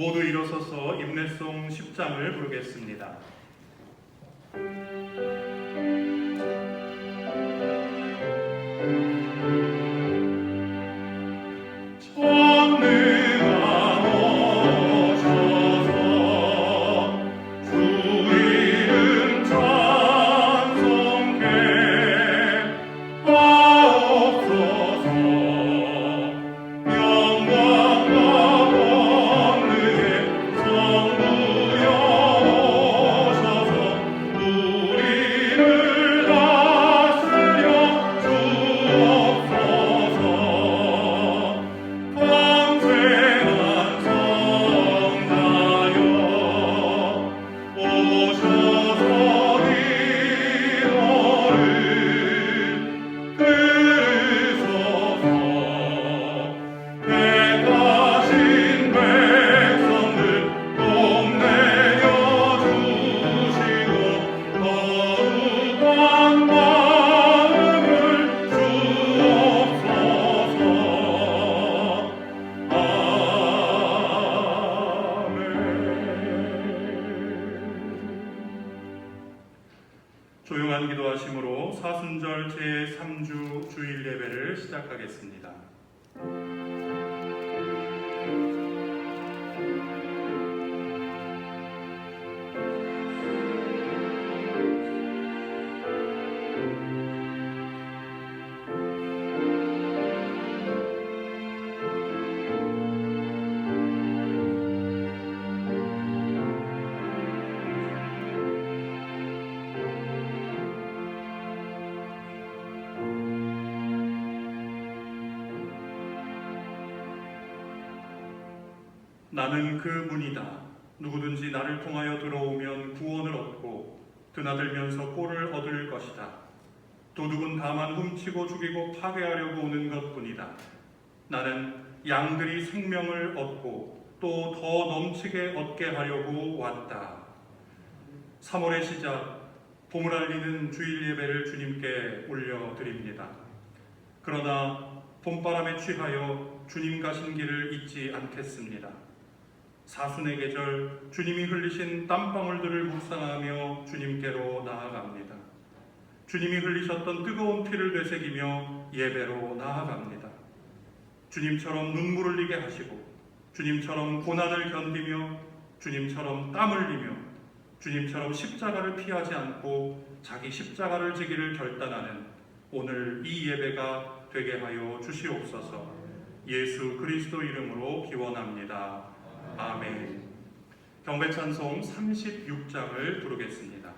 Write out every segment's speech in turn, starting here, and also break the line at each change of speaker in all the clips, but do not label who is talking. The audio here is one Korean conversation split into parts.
모두 일어서서 임례송 10장을 부르겠습니다. 조용한 기도하심으로 사순절 제3주 주일 예배를 시작하겠습니다. 나는 그 문이다. 누구든지 나를 통하여 들어오면 구원을 얻고 드나들면서 꼴을 얻을 것이다. 도둑은 다만 훔치고 죽이고 파괴하려고 오는 것뿐이다. 나는 양들이 생명을 얻고 또 더 넘치게 얻게 하려고 왔다. 3월의 시작, 봄을 알리는 주일 예배를 주님께 올려드립니다. 그러나 봄바람에 취하여 주님 가신 길을 잊지 않겠습니다. 사순의 계절, 주님이 흘리신 땀방울들을 묵상하며 주님께로 나아갑니다. 주님이 흘리셨던 뜨거운 피를 되새기며 예배로 나아갑니다. 주님처럼 눈물 흘리게 하시고 주님처럼 고난을 견디며 주님처럼 땀 흘리며 주님처럼 십자가를 피하지 않고 자기 십자가를 지기를 결단하는 오늘 이 예배가 되게 하여 주시옵소서. 예수 그리스도 이름으로 기원합니다. 아멘. 경배찬송 36장을 부르겠습니다.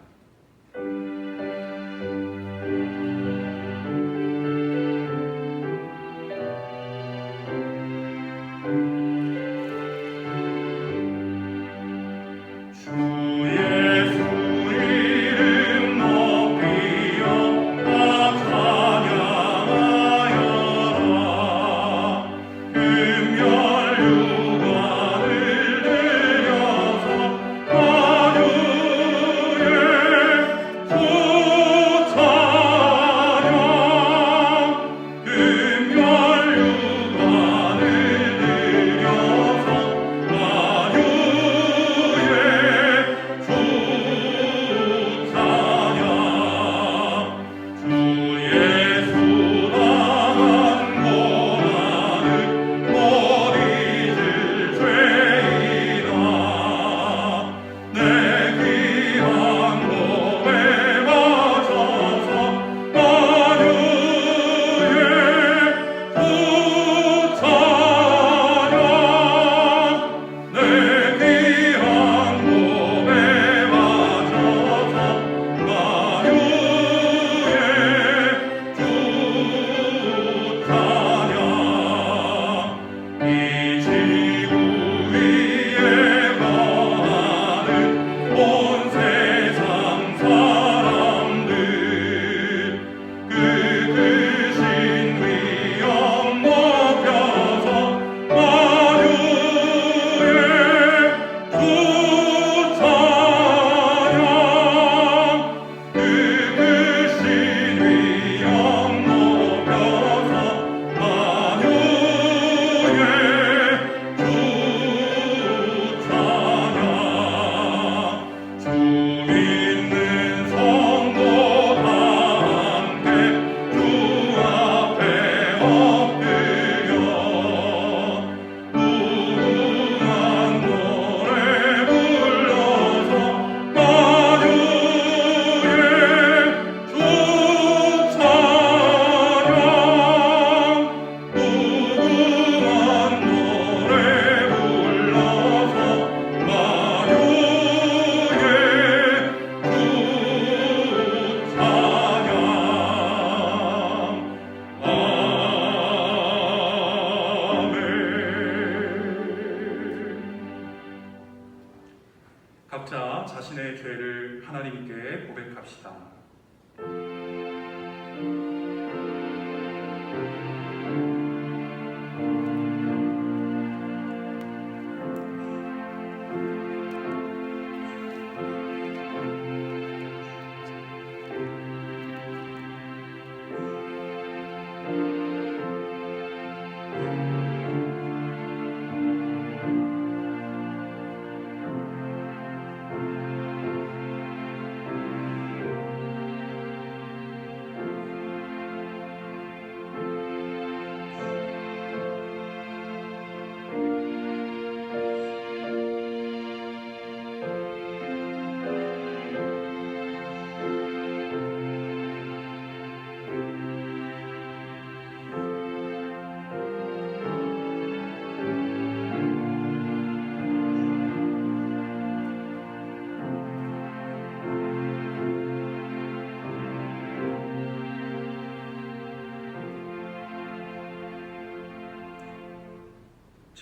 각자 자신의 죄를 하나님께 고백합시다.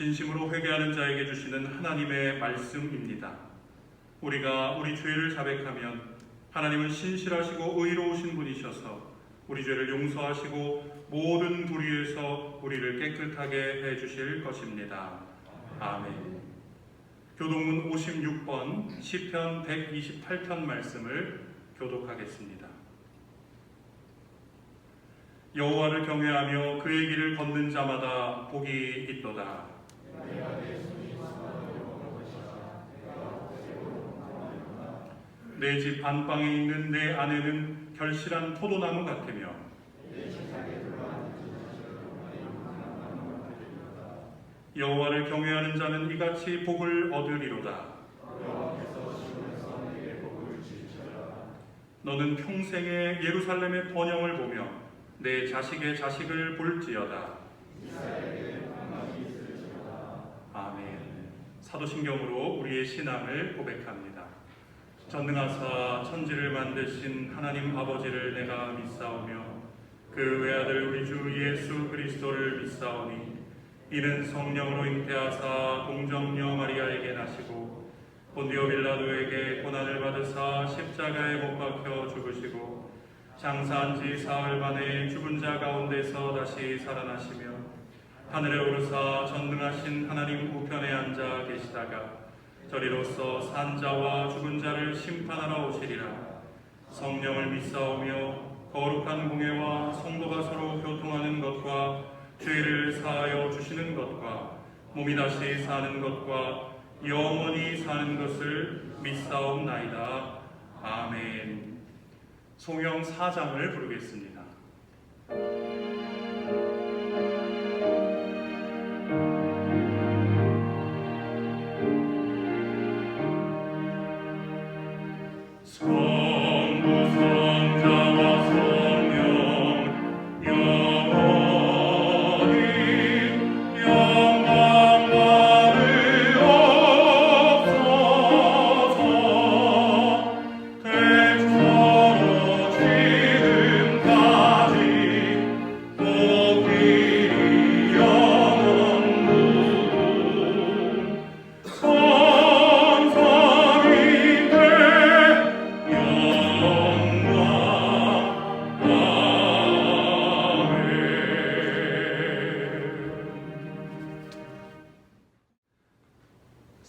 진심으로 회개하는 자에게 주시는 하나님의 말씀입니다. 우리가 우리 죄를 자백하면 하나님은 신실하시고 의로우신 분이셔서 우리 죄를 용서하시고 모든 불의에서 우리를 깨끗하게 해주실 것입니다. 아멘. 교독문 56번 시편 128편 말씀을 교독하겠습니다. 여호와를 경외하며 그의 길을 걷는 자마다 복이 있도다. 내 집 안방에 있는 내 아내는 결실한 포도나무 같으며 여호와를 경외하는 자는 이같이 복을 얻으리로다. 너는 평생에 예루살렘의 번영을 보며 내 자식의 자식을 볼지어다. 아멘. 사도신경으로 우리의 신앙을 고백합니다. 전능하사 천지를 만드신 하나님 아버지를 내가 믿사오며 그 외아들 우리 주 예수 그리스도를 믿사오니 이는 성령으로 잉태하사 동정녀 마리아에게 나시고 본디오 빌라도에게 고난을 받으사 십자가에 못 박혀 죽으시고 장사한 지 사흘 만에 죽은 자 가운데서 다시 살아나시며 하늘에 오르사 전능하신 하나님 우편에 앉아 계시다가 저리로서 산자와 죽은 자를 심판하러 오시리라. 성령을 믿사오며 거룩한 공예와 성도가 서로 교통하는 것과 죄를 사하여 주시는 것과 몸이 다시 사는 것과 영원히 사는 것을 믿사옵나이다. 아멘. 송영 4장을 부르겠습니다.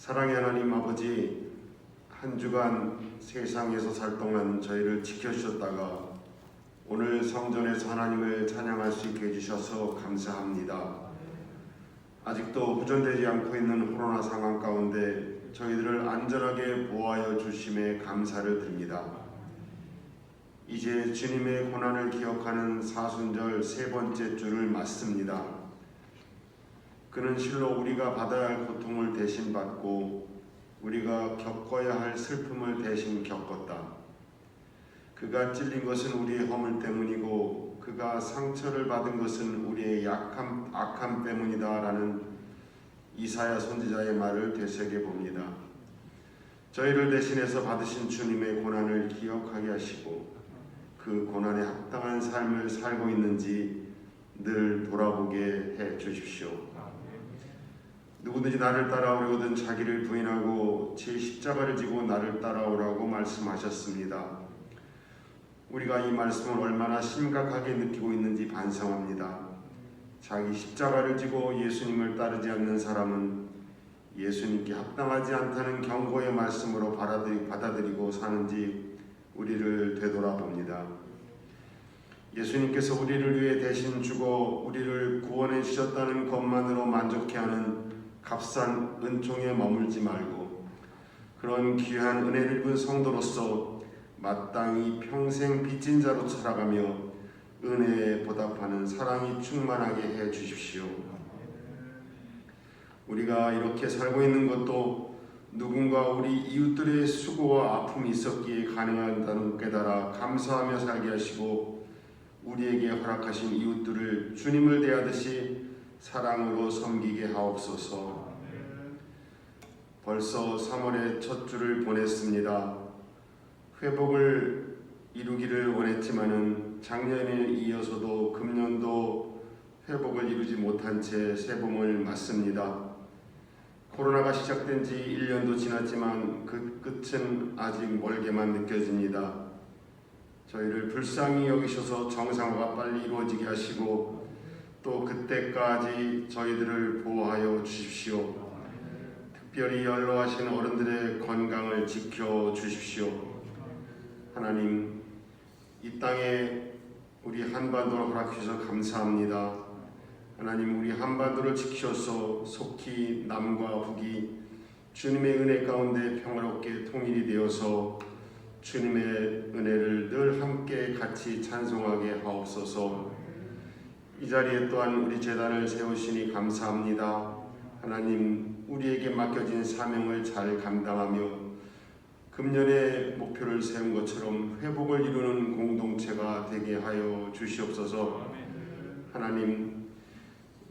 사랑의 하나님 아버지, 한 주간 세상에서 살 동안 저희를 지켜주셨다가 오늘 성전에서 하나님을 찬양할 수 있게 해주셔서 감사합니다. 아직도 호전되지 않고 있는 코로나 상황 가운데 저희들을 안전하게 보호하여 주심에 감사를 드립니다. 이제 주님의 고난을 기억하는 사순절 세 번째 주를 맞습니다. 그는 실로 우리가 받아야 할 고통을 대신 받고 우리가 겪어야 할 슬픔을 대신 겪었다. 그가 찔린 것은 우리의 허물 때문이고 그가 상처를 받은 것은 우리의 악함 때문이다라는 이사야 선지자의 말을 되새겨봅니다. 저희를 대신해서 받으신 주님의 고난을 기억하게 하시고 그 고난에 합당한 삶을 살고 있는지 늘 돌아보게 해 주십시오. 누구든지 나를 따라오려거든 자기를 부인하고 제 십자가를 십자가를 지고 나를 따라오라고 말씀하셨습니다. 우리가 이 말씀을 얼마나 심각하게 느끼고 있는지 반성합니다. 자기 십자가를 지고 예수님을 따르지 않는 사람은 예수님께 합당하지 않다는 경고의 말씀으로 받아들이고 사는지 우리를 되돌아봅니다. 예수님께서 우리를 위해 대신 죽어 우리를 구원해 주셨다는 것만으로 만족해하는 값싼 은총에 머물지 말고 그런 귀한 은혜를 입은 성도로서 마땅히 평생 빚진 자로 살아가며 은혜에 보답하는 사랑이 충만하게 해 주십시오. 우리가 이렇게 살고 있는 것도 누군가 우리 이웃들의 수고와 아픔이 있었기에 가능하다는 깨달아 감사하며 살게 하시고 우리에게 허락하신 이웃들을 주님을 대하듯이 사랑으로 섬기게 하옵소서. 벌써 3월의 첫 주를 보냈습니다. 회복을 이루기를 원했지만은 작년에 이어서도 금년도 회복을 이루지 못한 채 새봄을 맞습니다. 코로나가 시작된 지 1년도 지났지만 그 끝은 아직 멀게만 느껴집니다. 저희를 불쌍히 여기셔서 정상화가 빨리 이루어지게 하시고 또 그때까지 저희들을 보호하여 주십시오. 특별히 연로하신 어른들의 건강을 지켜 주십시오. 하나님, 이 땅에 우리 한반도를 허락해 주셔서 감사합니다. 하나님, 우리 한반도를 지키셔서 속히 남과 북이 주님의 은혜 가운데 평화롭게 통일이 되어서 주님의 은혜를 늘 함께 같이 찬송하게 하옵소서. 이 자리에 또한 우리 제단을 세우시니 감사합니다. 하나님, 우리에게 맡겨진 사명을 잘 감당하며 금년의 목표를 세운 것처럼 회복을 이루는 공동체가 되게 하여 주시옵소서. 하나님,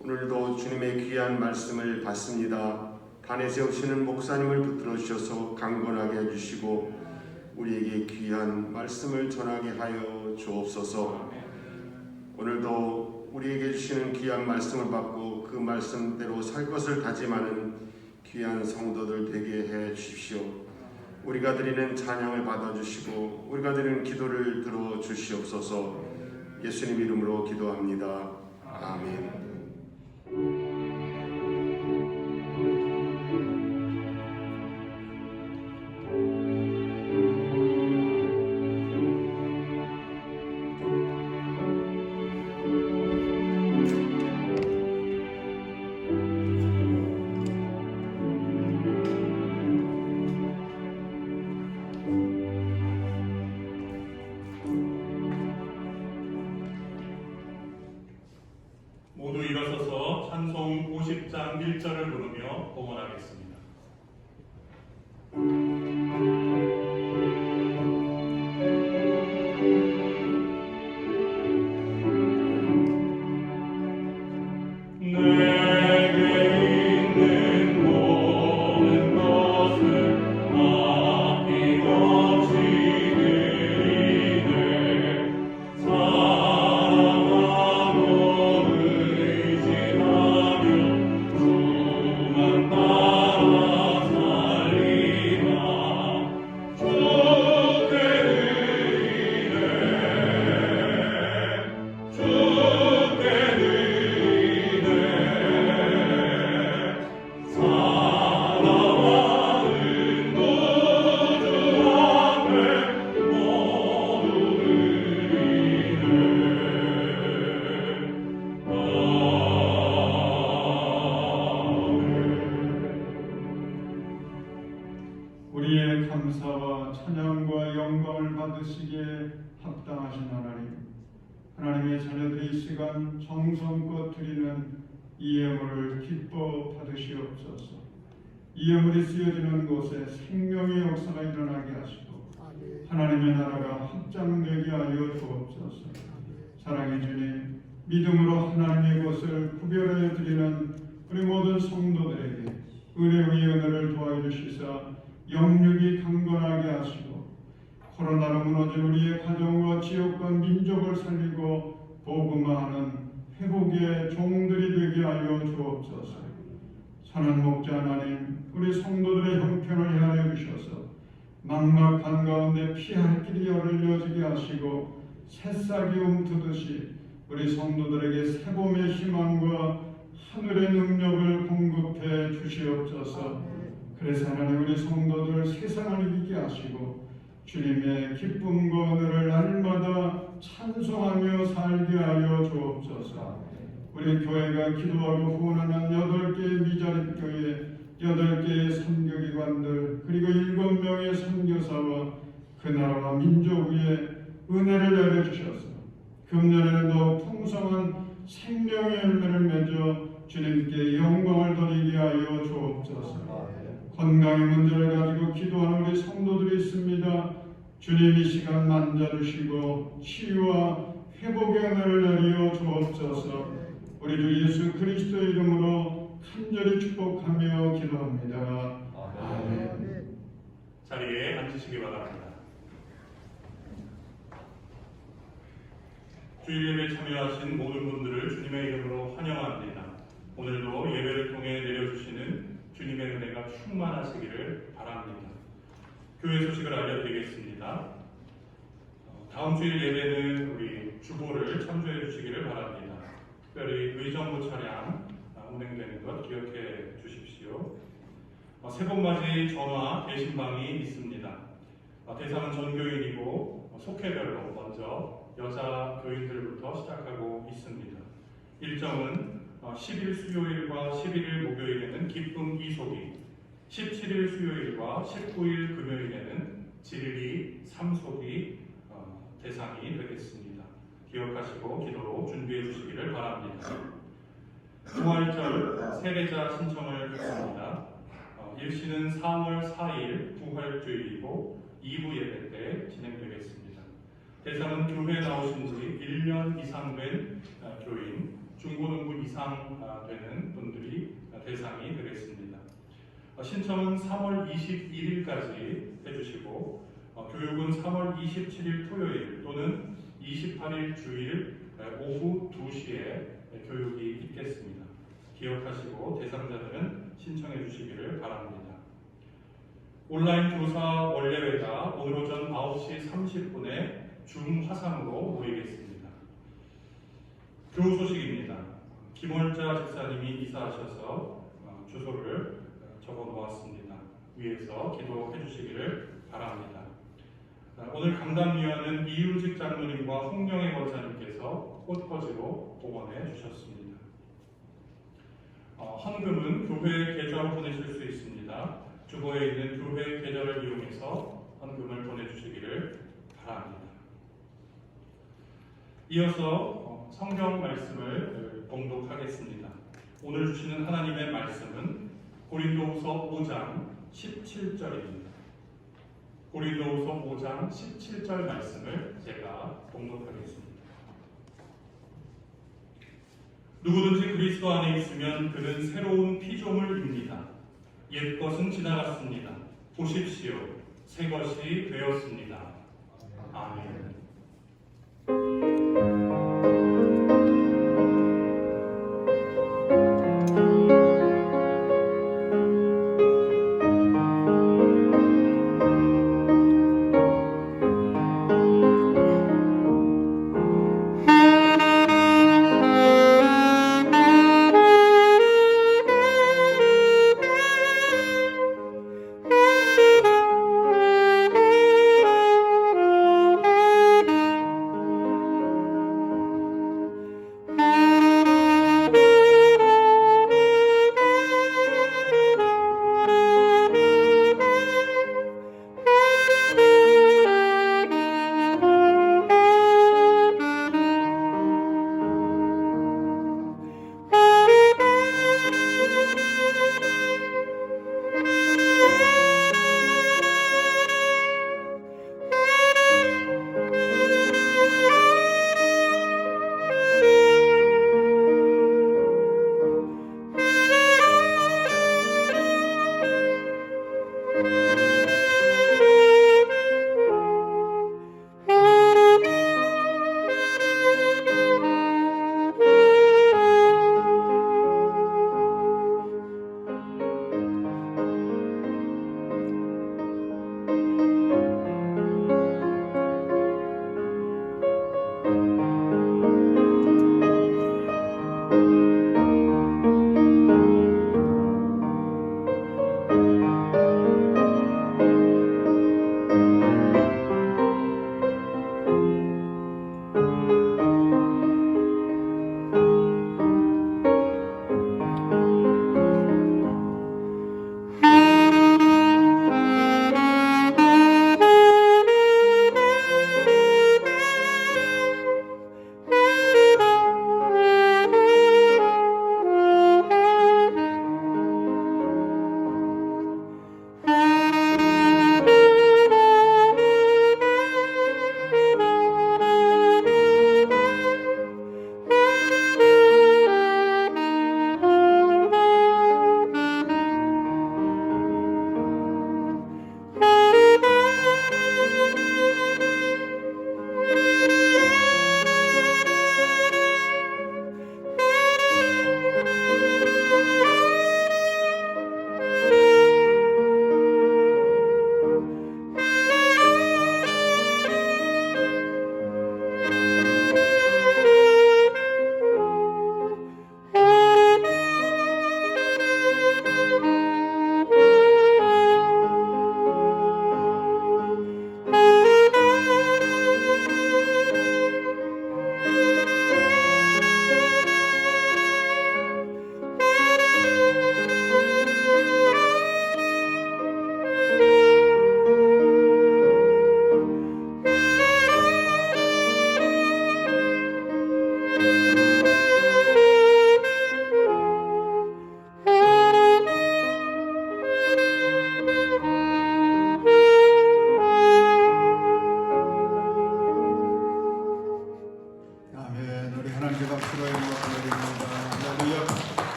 오늘도 주님의 귀한 말씀을 받습니다. 단에 세우시는 목사님을 붙들어 주셔서 강건하게 해주시고 우리에게 귀한 말씀을 전하게 하여 주옵소서. 오늘도 우리에게 주시는 귀한 말씀을 받고 그 말씀대로 살 것을 다짐하는 귀한 성도들 되게 해 주십시오. 우리가 드리는 찬양을 받아주시고 우리가 드리는 기도를 들어주시옵소서. 예수님 이름으로 기도합니다. 아멘.
모두 일어서서 찬송 50장 1절을 부르며 봉헌하겠습니다.
우리의 감사와 찬양과 영광을 받으시기에 합당하신 하나님, 하나님의 자녀들이 이 시간 정성껏 드리는 이 예물을 기뻐 받으시옵소서. 이 예물이 쓰여지는 곳에 생명의 역사가 일어나게 하시고 하나님의 나라가 확장되게 하여 주옵소서. 사랑해 주님, 믿음으로 하나님의 것을 구별해 드리는 우리 모든 성도들에게 은혜의 은혜를 도와주시사 영육이 강건하게 하시고 코로나로 무너진 우리의 가정과 지역과 민족을 살리고 복음화하는 회복의 종들이 되게 하여 주옵소서. 선한 목자 하나님, 우리 성도들의 형편을 헤아려 주셔서 장막한 가운데 피할 길이 열려지게 하시고 새싹이 움트듯이 우리 성도들에게 새봄의 희망과 하늘의 능력을 공급해 주시옵소서. 그래서 하나님 우리 성도들 세상을 이기게 하시고 주님의 기쁨과 은혜를 날마다 찬송하며 살게 하여 주옵소서. 우리 교회가 기도하고 후원하는 8개의 미자립 교회, 8개의 선교기관들, 그리고 7명의 선교사와 그 나라와 민족 위에 은혜를 내려주셔서 금년에는 더욱 풍성한 생명의 열매를 맺어 주님께 영광을 돌리게 하여 주옵소서. 건강의 문제를 가지고 기도하는 우리 성도들이 있습니다. 주님 이 시간 만져주시고 치유와 회복의 은혜를 내려 주옵소서. 우리 주 예수 그리스도의 이름으로 간절히 축복하며 기도합니다. 아멘.
자리에 앉으시기 바랍니다. 주일 예배에 참여하신 모든 분들을 주님의 이름으로 환영합니다. 오늘도 예배를 통해 내려주시는 주님의 은혜가 충만하시기를 바랍니다. 교회 소식을 알려드리겠습니다. 다음 주일 예배는 우리 주보를 참조해 주시기를 바랍니다. 특별히 의정부 차량 운행되는 것 기억해 주십시오. 새봄맞이 전화 게시방이 있습니다. 대상은 전교인이고 속회별로 먼저 여자 교인들부터 시작하고 있습니다. 일정은 10일 수요일과 11일 목요일에는 기쁨 이소기, 17일 수요일과 19일 금요일에는 진리 삼소기 대상이 되겠습니다. 기억하시고 기도로 준비해 주시기를 바랍니다. 부활절 세례자 신청을 했습니다. 일시는 4월 4일 부활주일이고 2부 예배 때 진행되겠습니다. 대상은 교회 나오신 지 1년 이상 된 교인, 중고등부 이상 되는 분들이 대상이 되겠습니다. 신청은 3월 21일까지 해주시고 교육은 3월 27일 토요일 또는 28일 주일 오후 2시에 교육이 있겠습니다. 기억하시고 대상자들은 신청해 주시기를 바랍니다. 온라인 교사 원래회가 오늘 오전 9시 30분에 줌 화상으로 모이겠습니다. 교우 소식입니다. 김월자 집사님이 이사하셔서 주소를 적어 놓았습니다. 위에서 기도해 주시기를 바랍니다. 오늘 강단위원은 이윤식 장로님과 홍영애 권사님께서 꽃꽂이로 봉헌해 주셨습니다. 헌금은 교회 계좌로 보내실 수 있습니다. 주보에 있는 교회 계좌를 이용해서 헌금을 보내주시기를 바랍니다. 이어서 성경 말씀을 봉독하겠습니다. 오늘 주시는 하나님의 말씀은 고린도후서 5장 17절입니다. 고린도후서 5장 17절 말씀을 제가 봉독하겠습니다. 누구든지 그리스도 안에 있으면 그는 새로운 피조물입니다. 옛 것은 지나갔습니다. 보십시오. 새 것이 되었습니다. 아멘.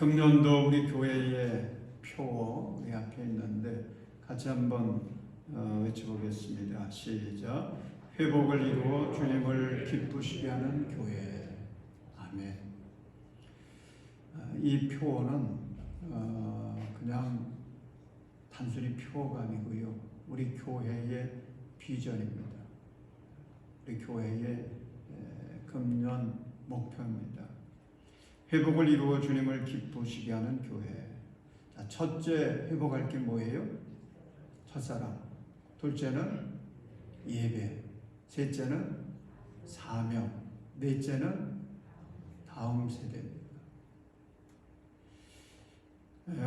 금년도 우리 교회의 표 우리 앞에 있는데 같이 한번 외쳐보겠습니다. 시작. 회복을 이루어 주님을 기쁘시게 하는 교회. 아멘. 이 표어는 그냥 단순히 표어가 아니고요, 우리 교회의 비전입니다. 우리 교회의 금년 목표입니다. 회복을 이루어 주님을 기쁘시게 하는 교회. 자, 첫째 회복할 게 뭐예요? 첫사랑. 둘째는 예배. 셋째는 사명. 넷째는 다음 세대입니다.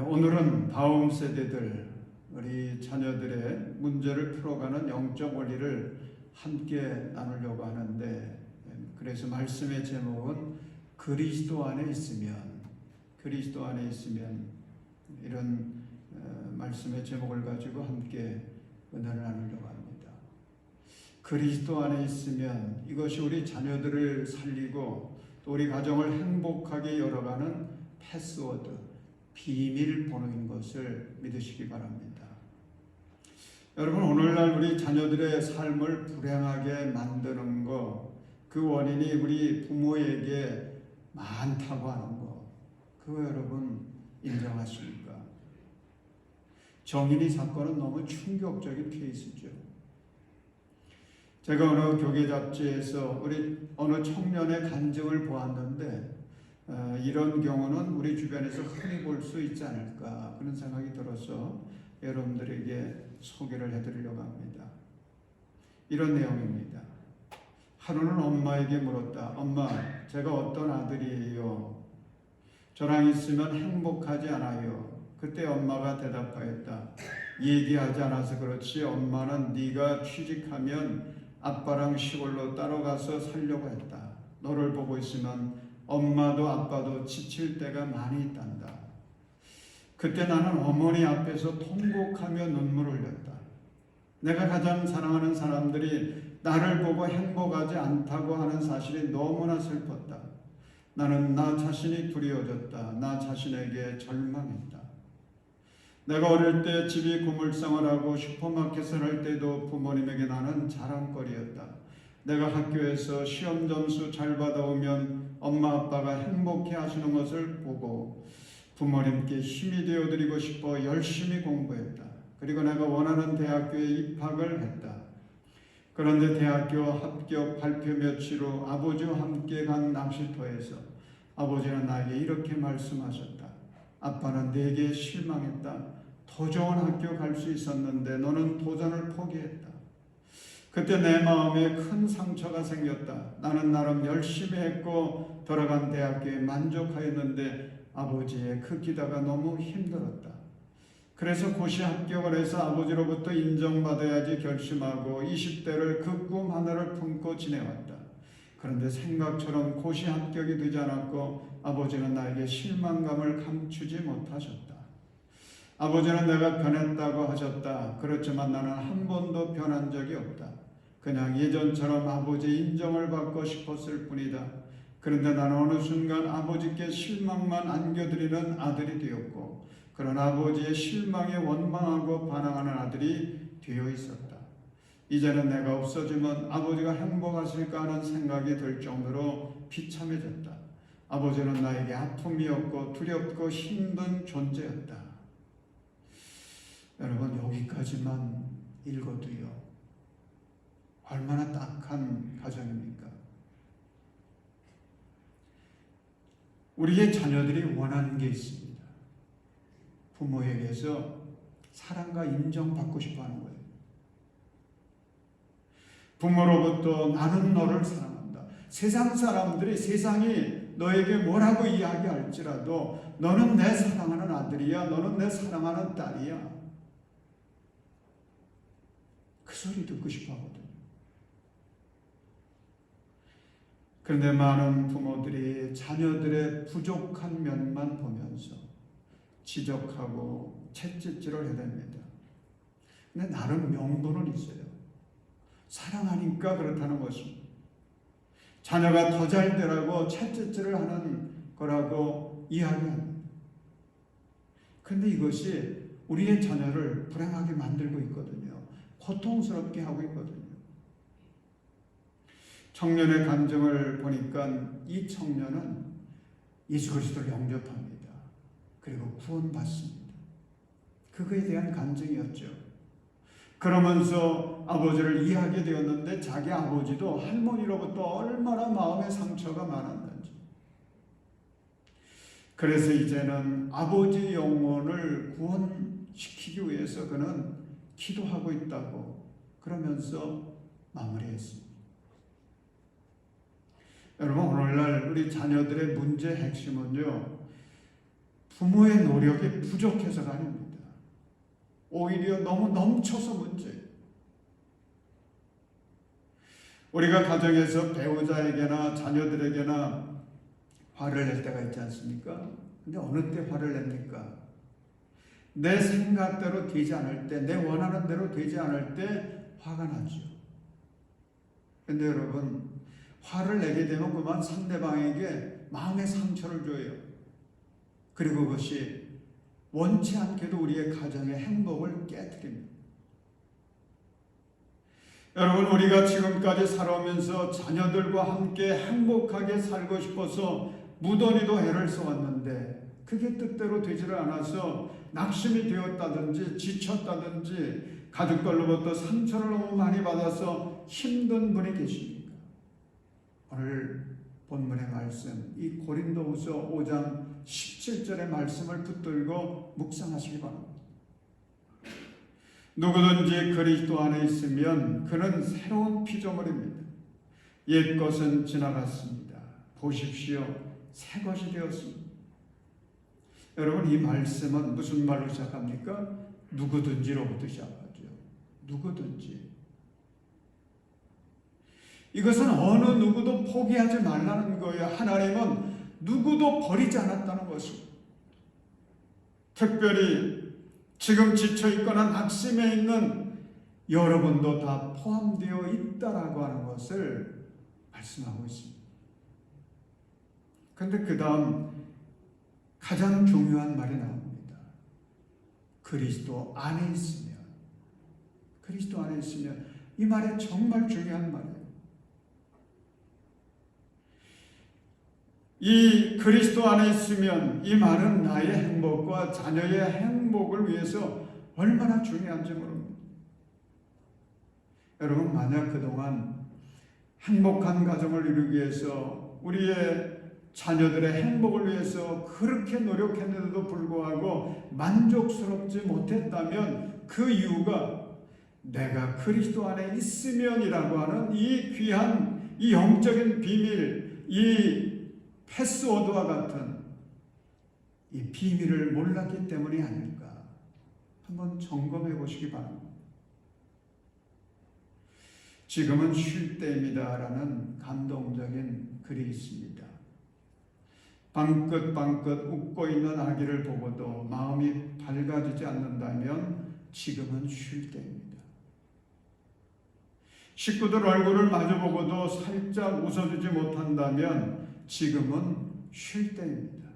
오늘은 다음 세대들, 우리 자녀들의 문제를 풀어가는 영적 원리를 함께 나누려고 하는데, 그래서 말씀의 제목은 그리스도 안에 있으면, 그리스도 안에 있으면, 이런 말씀의 제목을 가지고 함께 은혜를 나누려고 합니다. 그리스도 안에 있으면 이것이 우리 자녀들을 살리고 또 우리 가정을 행복하게 열어가는 패스워드, 비밀번호인 것을 믿으시기 바랍니다. 여러분, 오늘날 우리 자녀들의 삶을 불행하게 만드는 것, 그 원인이 우리 부모에게 많다고 하는 것, 그거 여러분 인정하십니까? 정인이 사건은 너무 충격적인 케이스죠. 제가 어느 교계 잡지에서 우리 어느 청년의 간증을 보았는데, 이런 경우는 우리 주변에서 흔히 볼 수 있지 않을까, 그런 생각이 들어서 여러분들에게 소개를 해드리려고 합니다. 이런 내용입니다. 하루는 엄마에게 물었다. 엄마, 제가 어떤 아들이에요? 저랑 있으면 행복하지 않아요. 그때 엄마가 대답하였다. 얘기하지 않아서 그렇지 엄마는 네가 취직하면 아빠랑 시골로 따로 가서 살려고 했다. 너를 보고 있으면 엄마도 아빠도 지칠 때가 많이 있단다. 그때 나는 어머니 앞에서 통곡하며 눈물을 흘렸다. 내가 가장 사랑하는 사람들이 나를 보고 행복하지 않다고 하는 사실이 너무나 슬펐다. 나는 나 자신이 두려워졌다. 나 자신에게 절망했다. 내가 어릴 때 집이 고물상을 슈퍼마켓을 할 때도 부모님에게 나는 자랑거리였다. 내가 학교에서 시험 점수 잘 받아오면 엄마 아빠가 행복해 하시는 것을 보고 부모님께 힘이 되어드리고 싶어 열심히 공부했다. 그리고 내가 원하는 대학교에 입학을 했다. 그런데 대학교 합격 발표 며칠 후 아버지와 함께 간 낚시터에서 아버지는 나에게 이렇게 말씀하셨다. 아빠는 내게 실망했다. 더 좋은 학교 갈 수 있었는데 너는 도전을 포기했다. 그때 내 마음에 큰 상처가 생겼다. 나는 나름 열심히 했고 들어간 대학교에 만족하였는데 아버지의 그 기다가 너무 힘들었다. 그래서 고시 합격을 해서 아버지로부터 인정받아야지 결심하고 20대를 그 꿈 하나를 품고 지내왔다. 그런데 생각처럼 고시 합격이 되지 않았고 아버지는 나에게 실망감을 감추지 못하셨다. 아버지는 내가 변했다고 하셨다. 그렇지만 나는 한 번도 변한 적이 없다. 그냥 예전처럼 아버지의 인정을 받고 싶었을 뿐이다. 그런데 나는 어느 순간 아버지께 실망만 안겨드리는 아들이 되었고 그런 아버지의 실망에 원망하고 반항하는 아들이 되어 있었다. 이제는 내가 없어지면 아버지가 행복하실까 하는 생각이 들 정도로 비참해졌다. 아버지는 나에게 아픔이었고 두렵고 힘든 존재였다. 여러분, 여기까지만 읽어도요, 얼마나 딱한 가정입니까? 우리의 자녀들이 원하는 게 있습니다. 부모에게서 사랑과 인정받고 싶어 하는 거예요. 부모로부터 나는 너를 사랑한다. 세상 사람들이 세상이 너에게 뭐라고 이야기할지라도 너는 내 사랑하는 아들이야. 너는 내 사랑하는 딸이야. 그 소리 듣고 싶어 하거든요. 그런데 많은 부모들이 자녀들의 부족한 면만 보면서 지적하고 채찍질을 해댑니다. 근데 나름 명분은 있어요. 사랑하니까 그렇다는 것입니다. 자녀가 더 잘 되라고 채찍질을 하는 거라고 이야기합니다. 그런데 이것이 우리의 자녀를 불행하게 만들고 있거든요. 고통스럽게 하고 있거든요. 청년의 감정을 보니까 이 청년은 예수 그리스도를 영접합니다. 그리고 구원받습니다. 그거에 대한 감정이었죠. 그러면서 아버지를 이해하게 되었는데 자기 아버지도 할머니로부터 얼마나 마음의 상처가 많았는지. 그래서 이제는 아버지 영혼을 구원시키기 위해서 그는 기도하고 있다고 그러면서 마무리했습니다. 여러분, 오늘날 우리 자녀들의 문제의 핵심은요, 부모의 노력이 부족해서가 아닙니다. 오히려 너무 넘쳐서 문제예요. 우리가 가정에서 배우자에게나 자녀들에게나 화를 낼 때가 있지 않습니까? 근데 어느 때 화를 냅니까? 내 생각대로 되지 않을 때, 내 원하는 대로 되지 않을 때 화가 나죠. 근데 여러분, 화를 내게 되면 그만 상대방에게 마음의 상처를 줘요. 그리고 그것이 원치 않게도 우리의 가정의 행복을 깨뜨립니다. 여러분, 우리가 지금까지 살아오면서 자녀들과 함께 행복하게 살고 싶어서 무던히도 애를 써왔는데 그게 뜻대로 되지를 않아서 낙심이 되었다든지 지쳤다든지 가족들로부터 상처를 너무 많이 받아서 힘든 분이 계십니까? 오늘 본문의 말씀, 이 고린도후서 5장 17절의 말씀을 붙들고 묵상하시기 바랍니다. 누구든지 그리스도 안에 있으면 그는 새로운 피조물입니다. 옛 것은 지나갔습니다. 보십시오, 새 것이 되었습니다. 여러분, 이 말씀은 무슨 말로 시작합니까? 누구든지로부터 시작하죠. 누구든지. 이것은 어느 누구도 포기하지 말라는 거예요. 하나님은 누구도 버리지 않았다는 것입니다. 특별히 지금 지쳐있거나 낙심해 있는 여러분도 다 포함되어 있다라고 하는 것을 말씀하고 있습니다. 그런데 그 다음 가장 중요한 말이 나옵니다. 그리스도 안에 있으면. 그리스도 안에 있으면. 이 말이 정말 중요한 말이에요. 이 그리스도 안에 있으면 이 말은 나의 행복과 자녀의 행복을 위해서 얼마나 중요한지 모릅니다. 여러분, 만약 그동안 행복한 가정을 이루기 위해서 우리의 자녀들의 행복을 위해서 그렇게 노력했는데도 불구하고 만족스럽지 못했다면 그 이유가 내가 그리스도 안에 있으면이라고 하는 이 귀한 이 영적인 비밀, 이 패스워드와 같은 이 비밀을 몰랐기 때문이 아닐까 한번 점검해 보시기 바랍니다. 지금은 쉴 때입니다라는 감동적인 글이 있습니다. 방긋방긋 웃고 있는 아기를 보고도 마음이 밝아지지 않는다면 지금은 쉴 때입니다. 식구들 얼굴을 마주보고도 살짝 웃어주지 못한다면 지금은 쉴 때입니다.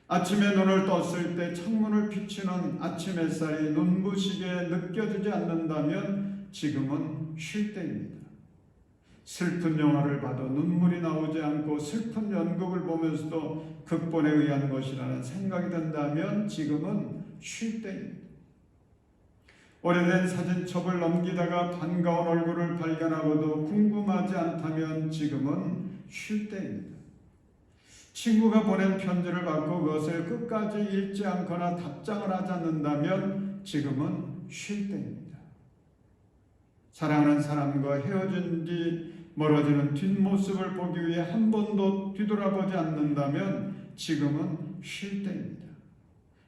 아침에 눈을 떴을 때 창문을 비추는 아침 햇살이 눈부시게 느껴지지 않는다면 지금은 쉴 때입니다. 슬픈 영화를 봐도 눈물이 나오지 않고 슬픈 연극을 보면서도 극본에 의한 것이라는 생각이 든다면 지금은 쉴 때입니다. 오래된 사진첩을 넘기다가 반가운 얼굴을 발견하고도 궁금하지 않다면 지금은 쉴 때입니다. 친구가 보낸 편지를 받고 그것을 끝까지 읽지 않거나 답장을 하지 않는다면 지금은 쉴 때입니다. 사랑하는 사람과 헤어진 뒤 멀어지는 뒷모습을 보기 위해 한 번도 뒤돌아보지 않는다면 지금은 쉴 때입니다.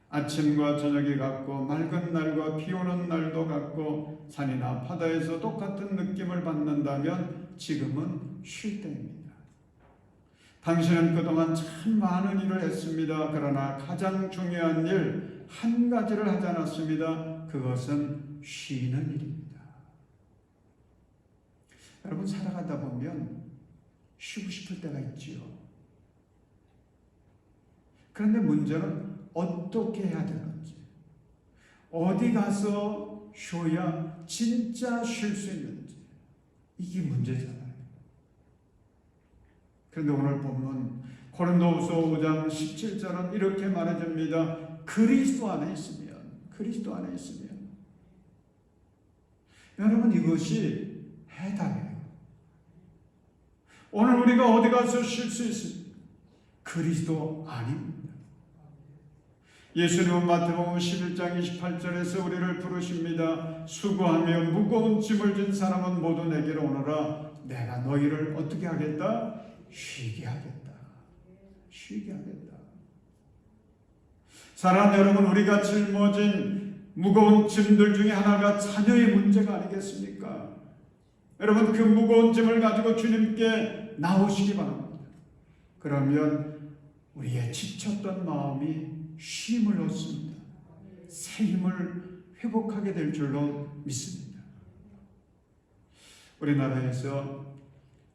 아침과 저녁이 같고 맑은 날과 비 오는 날도 같고 산이나 바다에서 똑같은 느낌을 받는다면 지금은 쉴 때입니다. 당신은 그동안 참 많은 일을 했습니다. 그러나 가장 중요한 일 한 가지를 하지 않았습니다. 그것은 쉬는 일입니다. 여러분, 살아가다 보면 쉬고 싶을 때가 있지요. 그런데 문제는 어떻게 해야 되는지, 어디 가서 쉬어야 진짜 쉴 수 있는지, 이게 문제잖아요. 그런데 오늘 보면 고린도후서 5장 17절은 이렇게 말해줍니다. 그리스도 안에 있으면, 그리스도 안에 있으면. 여러분, 이것이 해답이에요. 오늘 우리가 어디 가서 쉴 수 있습니까? 그리스도 안입니다. 예수님은 마태복음 11장 28절에서 우리를 부르십니다. 수고하며 무거운 짐을 진 사람은 모두 내게로 오너라. 내가 너희를 어떻게 하겠다? 쉬게 하겠다. 쉬게 하겠다. 사랑하는 여러분, 우리가 짊어진 무거운 짐들 중에 하나가 자녀의 문제가 아니겠습니까? 여러분, 그 무거운 짐을 가지고 주님께 나오시기 바랍니다. 그러면 우리의 지쳤던 마음이 쉼을 얻습니다. 새 힘을 회복하게 될 줄로 믿습니다. 우리나라에서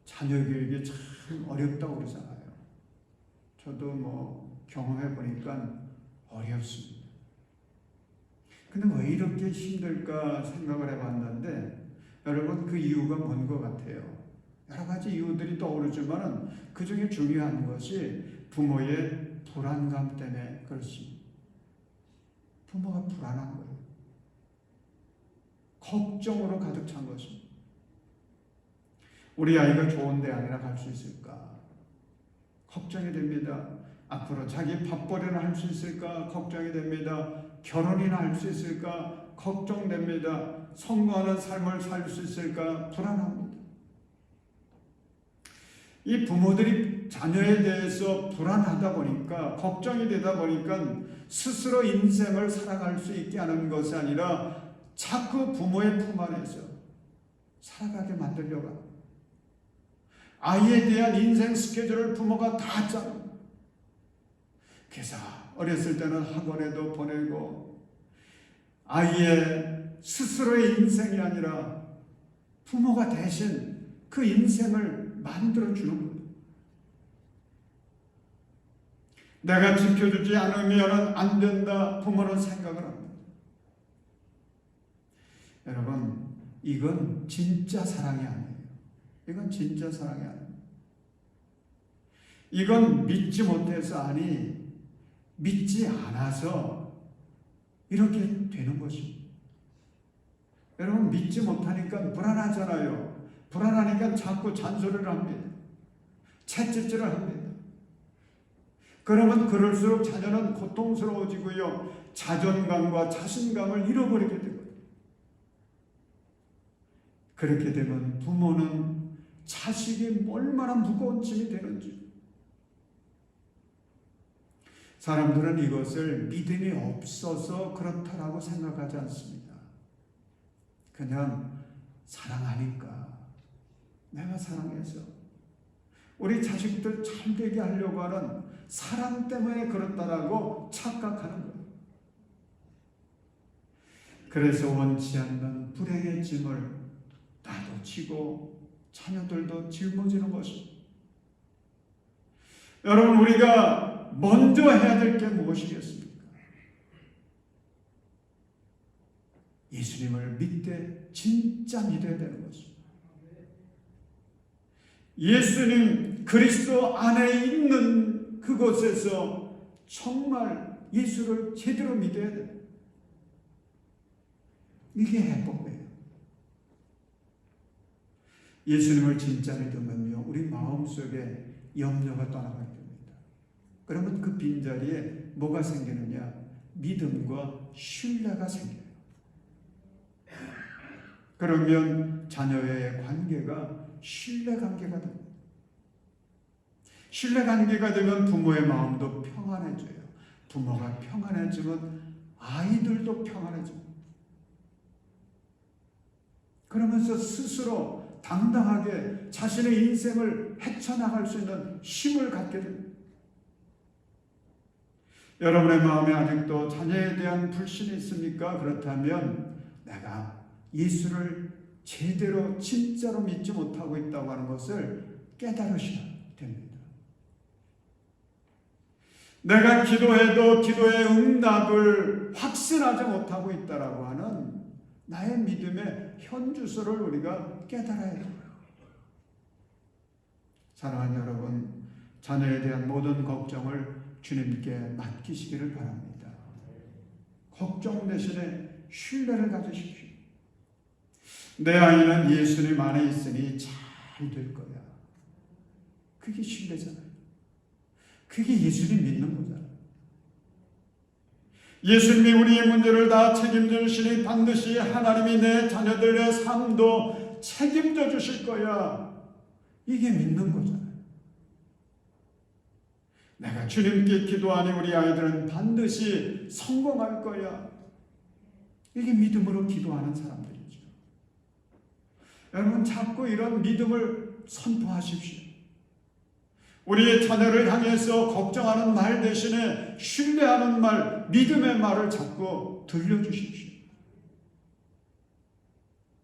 자녀 교육이 참 어렵다고 그러잖아요. 저도 경험해 보니까 어렵습니다. 근데 왜 이렇게 힘들까 생각을 해봤는데, 여러분, 그 이유가 뭔 것 같아요? 여러 가지 이유들이 떠오르지만 그 중에 중요한 것이 부모의 불안감 때문에 그렇습니다. 부모가 불안한 거예요. 걱정으로 가득 찬 것입니다. 우리 아이가 좋은 대학이나 갈 수 있을까? 걱정이 됩니다. 앞으로 자기 밥벌이나 할 수 있을까? 걱정이 됩니다. 결혼이나 할 수 있을까? 걱정됩니다. 성공하는 삶을 살 수 있을까? 불안합니다. 이 부모들이 자녀에 대해서 불안하다 보니까, 걱정이 되다 보니까 스스로 인생을 살아갈 수 있게 하는 것이 아니라 자꾸 부모의 품 안에서 살아가게 만들려고 합니다. 아이에 대한 인생 스케줄을 부모가 다 짜는. 그래서 어렸을 때는 학원에도 보내고, 아이의 스스로의 인생이 아니라 부모가 대신 그 인생을 만들어주는 거예요. 내가 지켜주지 않으면 안 된다, 부모는 생각을 합니다. 여러분, 이건 진짜 사랑이 아니에요. 이건 진짜 사랑이 아니에요. 이건 믿지 못해서, 아니, 믿지 않아서 이렇게 되는 것입니다. 여러분, 믿지 못하니까 불안하잖아요. 불안하니까 자꾸 잔소리를 합니다. 채찍질을 합니다. 그러면 그럴수록 자녀는 고통스러워지고요, 자존감과 자신감을 잃어버리게 되거든요. 그렇게 되면 부모는 자식이 얼마나 무거운 짐이 되는지. 사람들은 이것을 믿음이 없어서 그렇다라고 생각하지 않습니다. 그냥 사랑하니까, 내가 사랑해서 우리 자식들 잘 되게 하려고 하는 사랑 때문에 그렇다라고 착각하는 거예요. 그래서 원치 않는 불행의 짐을 나도 지고 자녀들도 짊어지는 것입니다. 여러분, 우리가 먼저 해야 될 게 무엇이겠습니까? 예수님을 믿되 진짜 믿어야 되는 것입니다. 예수님 그리스도 안에 있는 그곳에서 정말 예수를 제대로 믿어야 돼요. 이게 해법이에요. 예수님을 진짜 믿으면요, 우리 마음속에 염려가 떠나가게 됩니다. 그러면 그 빈자리에 뭐가 생기느냐? 믿음과 신뢰가 생겨요. 그러면 자녀의 관계가 신뢰관계가 됩니다. 신뢰관계가 되면 부모의 마음도 평안해져요. 부모가 평안해지면 아이들도 평안해집니다. 그러면서 스스로 당당하게 자신의 인생을 헤쳐나갈 수 있는 힘을 갖게 됩니다. 여러분의 마음에 아직도 자녀에 대한 불신이 있습니까? 그렇다면 내가 예수를 제대로 진짜로 믿지 못하고 있다고 하는 것을 깨달으셔야 됩니다. 내가 기도해도 기도의 응답을 확신하지 못하고 있다라고 하는 나의 믿음의 현주소를 우리가 깨달아야 돼요. 사랑하는 여러분, 자녀에 대한 모든 걱정을 주님께 맡기시기를 바랍니다. 걱정 대신에 신뢰를 가지십시오. 내 아이는 예수님 안에 있으니 잘 될 거야. 그게 신뢰잖아요. 그게 예수님 믿는 거잖아요. 예수님이 우리의 문제를 다 책임져 주시니 반드시 하나님이 내 자녀들의 삶도 책임져 주실 거야. 이게 믿는 거잖아요. 내가 주님께 기도하니 우리 아이들은 반드시 성공할 거야. 이게 믿음으로 기도하는 사람들이죠. 여러분, 자꾸 이런 믿음을 선포하십시오. 우리의 자녀를 향해서 걱정하는 말 대신에 신뢰하는 말, 믿음의 말을 자꾸 들려주십시오.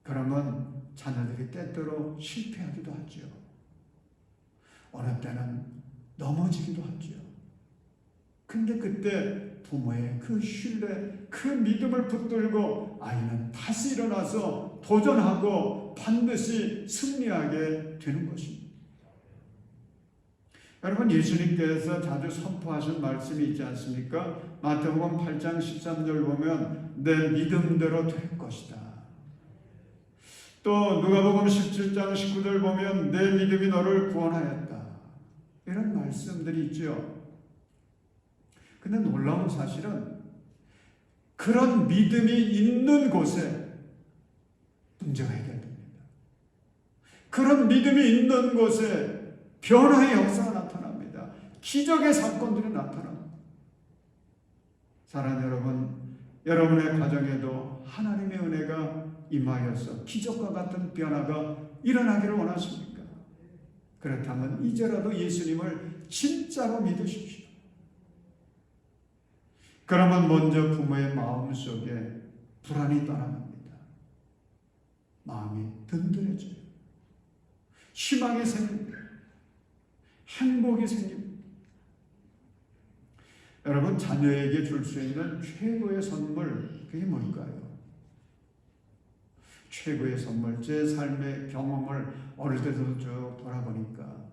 그러면 자녀들이 때때로 실패하기도 하죠. 어느 때는 넘어지기도 하죠. 근데 그때 부모의 그 신뢰, 그 믿음을 붙들고 아이는 다시 일어나서 도전하고 반드시 승리하게 되는 것입니다. 여러분, 예수님께서 자주 선포하신 말씀이 있지 않습니까? 마태복음 8장 13절 보면 내 믿음대로 될 것이다. 또 누가복음 17장 19절 보면 내 믿음이 너를 구원하였다. 이런 말씀들이 있죠. 근데 놀라운 사실은 그런 믿음이 있는 곳에 문제가 해결됩니다. 그런 믿음이 있는 곳에 변화의 역사가 나타납니다. 기적의 사건들이 나타납니다. 사랑하는 여러분, 여러분의 가정에도 하나님의 은혜가 임하여서 기적과 같은 변화가 일어나기를 원하십니까? 그렇다면 이제라도 예수님을 진짜로 믿으십시오. 그러면 먼저 부모의 마음속에 불안이 떠나갑니다. 마음이 든든해져요. 희망이 생깁니다. 행복이 생깁니다. 여러분, 자녀에게 줄 수 있는 최고의 선물, 그게 뭘까요? 최고의 선물, 제 삶의 경험을 어릴 때도 쭉 돌아보니까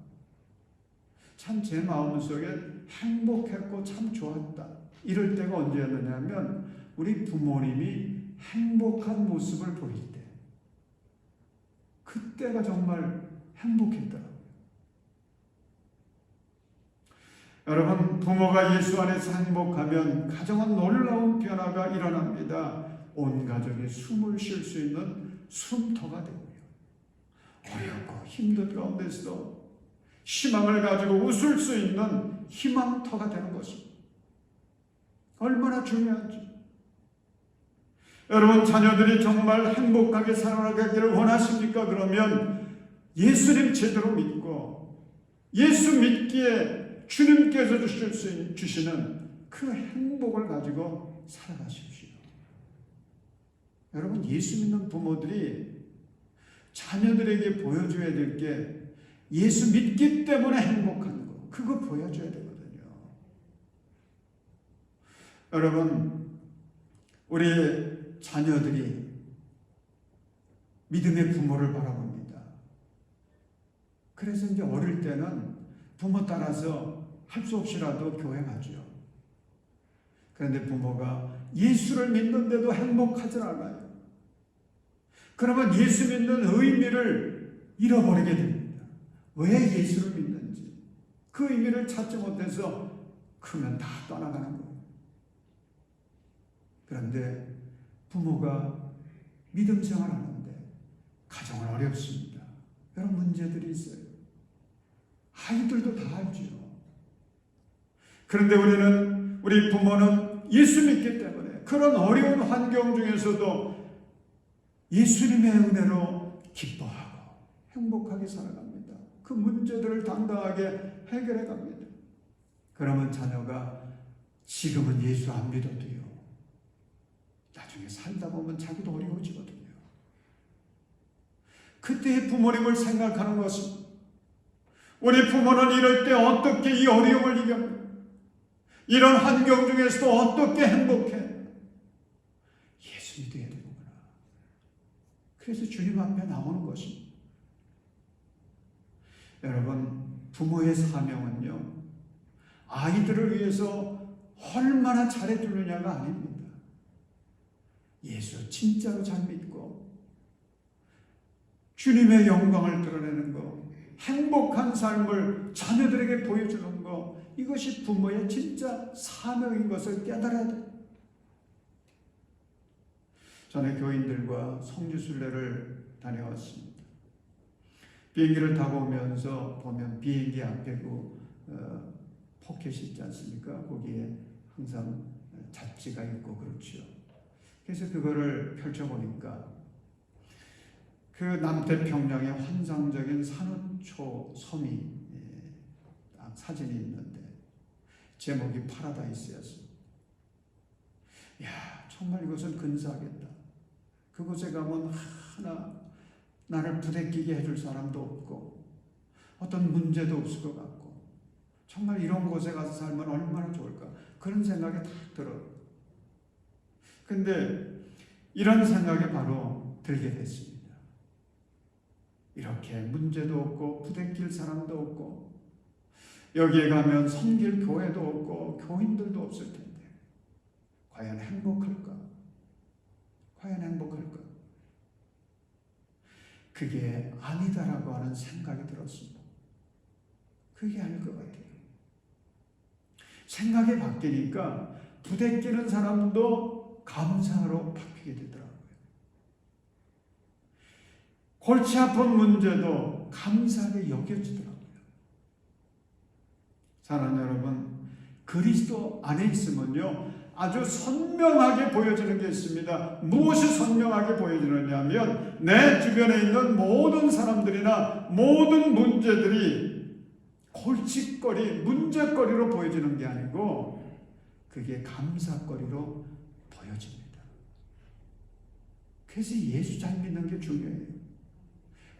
참 제 마음속에 행복했고 참 좋았다. 이럴 때가 언제였느냐면 우리 부모님이 행복한 모습을 보일 때, 그때가 정말 행복했더라고요. 여러분, 부모가 예수 안에서 행복하면 가정은 놀라운 변화가 일어납니다. 온 가족이 숨을 쉴 수 있는 숨터가 되고요. 어렵고 힘든 가운데서도 희망을 가지고 웃을 수 있는 희망터가 되는 것입니다. 얼마나 중요한지. 여러분, 자녀들이 정말 행복하게 살아가기를 원하십니까? 그러면 예수님 제대로 믿고 예수 믿기에 주님께서 주시는 그 행복을 가지고 살아가십시오. 여러분, 예수 믿는 부모들이 자녀들에게 보여줘야 될 게 예수 믿기 때문에 행복한 거, 그거 보여줘야 되거든요. 여러분, 우리 자녀들이 믿음의 부모를 바라봅니다. 그래서 이제 어릴 때는 부모 따라서 할 수 없이라도 교회 가죠. 그런데 부모가 예수를 믿는데도 행복하지 않아요. 그러면 예수 믿는 의미를 잃어버리게 됩니다. 왜 예수를 믿는지 그 의미를 찾지 못해서 크면 다 떠나가는 거예요. 그런데 부모가 믿음 생활하는데 가정은 어렵습니다. 여러 문제들이 있어요. 아이들도 다 알죠. 그런데 우리 부모는 예수 믿기 때문에 그런 어려운 환경 중에서도 예수님의 은혜로 기뻐하고 행복하게 살아갑니다. 그 문제들을 당당하게 해결해 갑니다. 그러면 자녀가 지금은 예수 안 믿어도요, 나중에 살다 보면 자기도 어려워지거든요. 그때의 부모님을 생각하는 것은 우리 부모는 이럴 때 어떻게 이 어려움을 이깁니까? 이런 환경 중에서도 어떻게 행복해? 예수 믿어야 되는구나. 그래서 주님 앞에 나오는 것입니다. 여러분, 부모의 사명은요, 아이들을 위해서 얼마나 잘해주느냐가 아닙니다. 예수 진짜로 잘 믿고 주님의 영광을 드러내는 거, 행복한 삶을 자녀들에게 보여주는 거, 이것이 부모의 진짜 사명인 것을 깨달아야 돼요. 전에 교인들과 성지순례를 다녀왔습니다. 비행기를 타고 오면서 보면 비행기 앞에 포켓이 있지 않습니까? 거기에 항상 잡지가 있고 그렇죠. 그래서 그거를 펼쳐보니까 그 남태평양의 환상적인 산호초 섬이 딱 사진이 있는데 제목이 파라다이스였습니다. 이야, 정말 이것은 근사하겠다. 그곳에 가면 하나 나를 부대끼게 해줄 사람도 없고 어떤 문제도 없을 것 같고 정말 이런 곳에 가서 살면 얼마나 좋을까, 그런 생각이 딱 들어요. 근데 이런 생각이 바로 들게 됐습니다. 이렇게 문제도 없고 부대낄 사람도 없고 여기에 가면 섬길 교회도 없고 교인들도 없을 텐데 과연 행복할까? 과연 행복할까? 그게 아니다라고 하는 생각이 들었습니다. 그게 아닐 것 같아요. 생각이 바뀌니까 부대끼는 사람도 감사로 바뀌게 되더라고요. 골치 아픈 문제도 감사하게 여겨지더라고요. 사랑하는 여러분, 그리스도 안에 있으면요 아주 선명하게 보여지는 게 있습니다. 무엇이 선명하게 보여지느냐 하면 내 주변에 있는 모든 사람들이나 모든 문제들이 골칫거리, 문제거리로 보여지는 게 아니고 그게 감사거리로 보여집니다. 그래서 예수 잘 믿는 게 중요해요.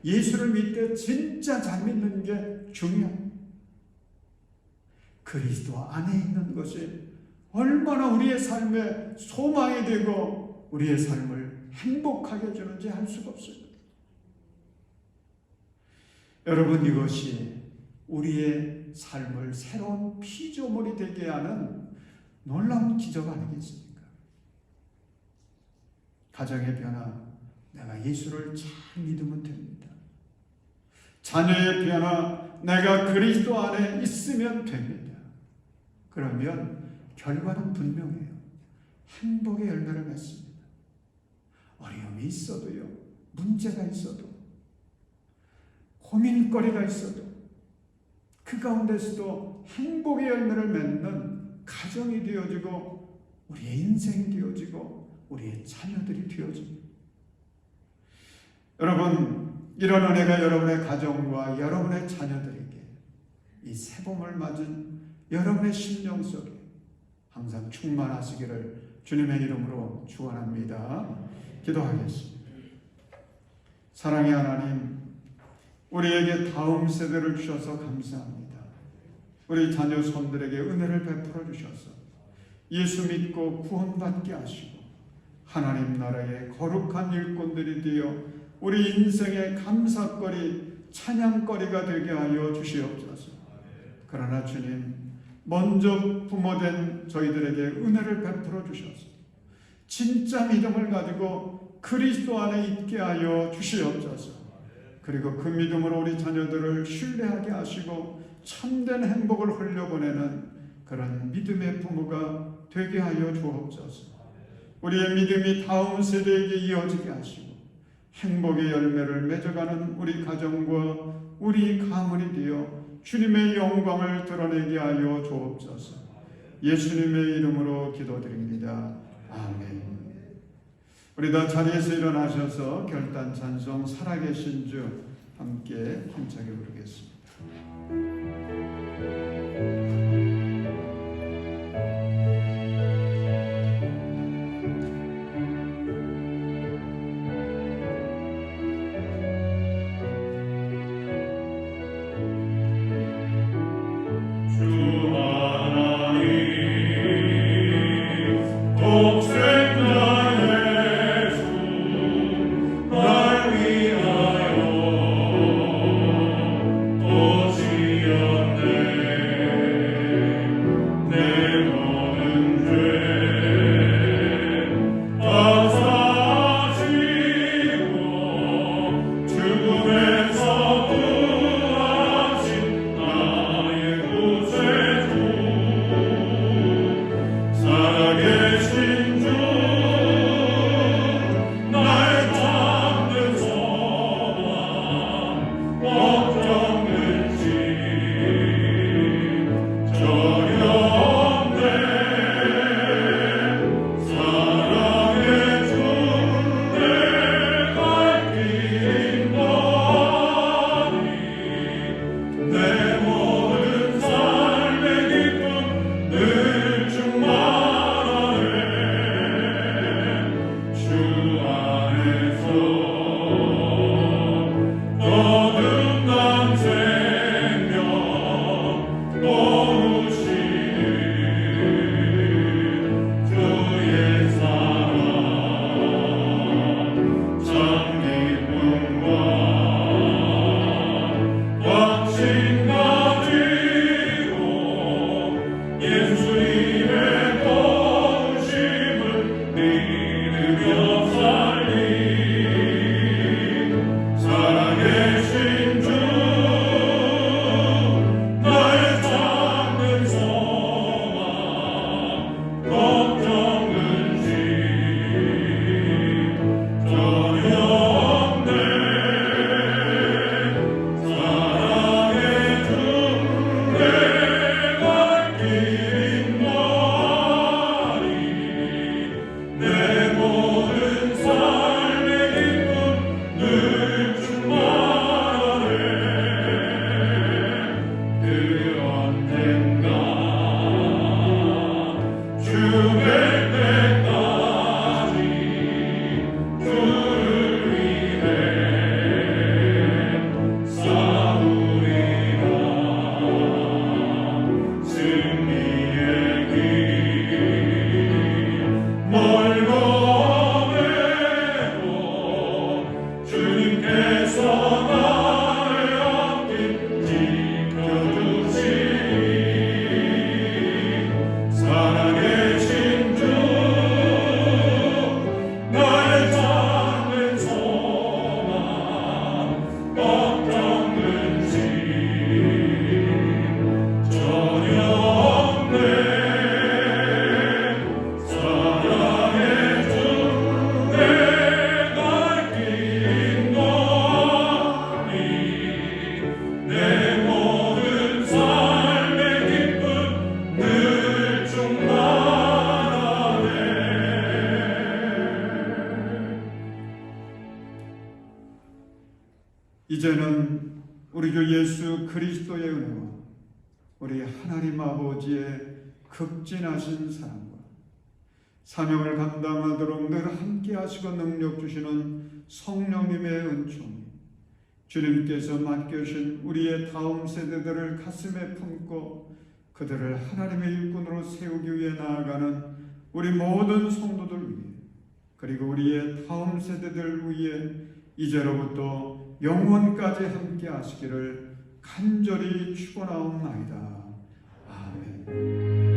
예수를 믿되 진짜 잘 믿는 게 중요합니다. 그리스도 안에 있는 것이 얼마나 우리의 삶의 소망이 되고 우리의 삶을 행복하게 해주는지 알 수가 없습니다. 여러분, 이것이 우리의 삶을 새로운 피조물이 되게 하는 놀라운 기적 아니겠습니까? 가정의 변화, 내가 예수를 잘 믿으면 됩니다. 자녀의 변화, 내가 그리스도 안에 있으면 됩니다. 그러면 결과는 분명해요. 행복의 열매를 맺습니다. 어려움이 있어도요, 문제가 있어도, 고민거리가 있어도 그 가운데서도 행복의 열매를 맺는 가정이 되어지고 우리의 인생이 되어지고 우리의 자녀들이 되어집니다. 여러분, 이런 은혜가 여러분의 가정과 여러분의 자녀들에게 이 새봄을 맞은 여러분의 심령 속에 항상 충만하시기를 주님의 이름으로 축원합니다. 기도하겠습니다. 사랑의 하나님, 우리에게 다음 세대를 주셔서 감사합니다. 우리 자녀 손들에게 은혜를 베풀어 주셔서 예수 믿고 구원받게 하시고 하나님 나라의 거룩한 일꾼들이 되어 우리 인생의 감사거리, 찬양거리가 되게 하여 주시옵소서. 그러나 주님, 먼저 부모된 저희들에게 은혜를 베풀어 주셔서 진짜 믿음을 가지고 그리스도 안에 있게 하여 주시옵소서. 그리고 그 믿음으로 우리 자녀들을 신뢰하게 하시고 참된 행복을 흘려보내는 그런 믿음의 부모가 되게 하여 주옵소서. 우리의 믿음이 다음 세대에게 이어지게 하시고 행복의 열매를 맺어가는 우리 가정과 우리 가문이 되어 주님의 영광을 드러내게 하여 주옵소서. 예수님의 이름으로 기도드립니다. 아멘. 우리 다 자리에서 일어나셔서 결단 찬송 살아계신 주 함께 힘차게 부르겠습니다.
주 하나님
이제는 우리 주 예수 그리스도의 은혜와 우리 하나님 아버지의 극진하신 사랑과 사명을 감당하도록 늘 함께 하시고 능력 주시는 성령님의 은총이 주님께서 맡겨주신 우리의 다음 세대들을 가슴에 품고 그들을 하나님의 일꾼으로 세우기 위해 나아가는 우리 모든 성도들 위해 그리고 우리의 다음 세대들 위해 이제로부터 영원까지 함께 하시기를 간절히 축원하옵나이다. 아멘.